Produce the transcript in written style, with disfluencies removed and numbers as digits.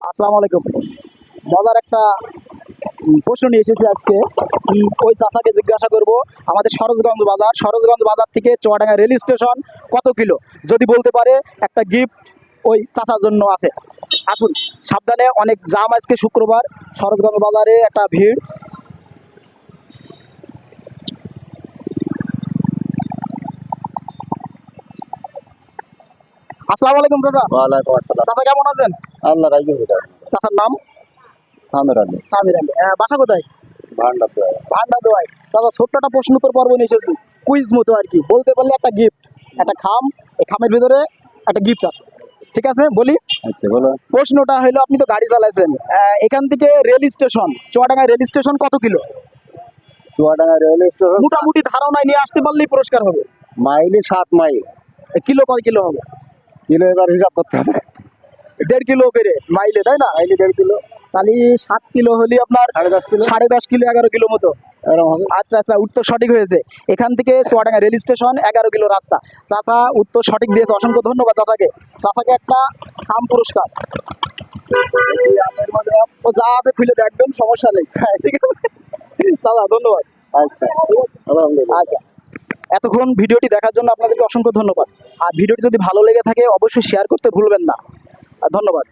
আসসালামু আলাইকুম। মজার একটা প্রশ্ন নিয়ে এসেছি আজকে। ওই চাচাকে জিজ্ঞাসা করব, আমাদের সরোজগঞ্জ বাজার থেকে চুয়াডাঙ্গা রেল স্টেশন কত কিলো? যদি বলতে পারে, একটা গিফট ওই চাচার জন্য আছে। আসুন, সাবধানে, অনেক জাম আজকে শুক্রবার, সরোজগঞ্জ বাজারে একটা ভিড়। আসসালামু আলাইকুম চাচা। ওয়ালাইকুম আসসালাম। চাচা কেমন আছেন? আল্লাহ রাজি হইল। চাচার নাম? সামের আলী। সামির আলী। বাসা কোথায়? ভান্ডার দেওয়া। ভান্ডার দোয়াই। দাদা, ছোট্ট একটা প্রশ্ন উত্তর পর্ব নিয়ে এসেছি, কুইজ মতো আর কি। বলতে পারলে একটা গিফট, একটা খাম, এই খামের ভিতরে একটা গিফট আছে। ঠিক আছে, বলি। আচ্ছা বলো। প্রশ্নটা হলো, আপনি তো গাড়ি চালাইছেন, এখান থেকে rail station, Chuadanga rail station কত কিলো? চুয়াডাঙ্গা রেল স্টেশন মোটামুটি ধারণায় নিয়ে আসতে পারলেই পুরস্কার হবে। মাইলে 7 মাইল। কিলো কয় কিলো হবে? কিলো এবার হিসাব করতে হবে। 1.5 কিলো করে মাইলে, তাই না? মাইলে 1.5 কিলো। তাহলে 7 কিলো হলে আপনার 10.5 কিলো। 10.5 কিলো, 11 কিলো মতো। এরকম হবে। আচ্ছা আচ্ছা, উত্তর সঠিক হয়েছে। এখান থেকে চুয়াডাঙ্গা রেল স্টেশন 11 কিলো রাস্তা। চাচা উত্তর সঠিক দিয়েছে, অসংখ্য ধন্যবাদ চাচাকে। চাচাকে একটা খাম পুরস্কার। ও যা আছে খুলে দেখবেন, সমস্যা নেই। ঠিক আছে দাদা, ধন্যবাদ। আচ্ছা আলহামদুলিল্লাহ। আচ্ছা, এতক্ষণ ভিডিওটি দেখার জন্য আপনাদেরকে অসংখ্য ধন্যবাদ। আর ভিডিওটি যদি ভালো লেগে থাকে, অবশ্যই শেয়ার করতে ভুলবেন না। আর ধন্যবাদ।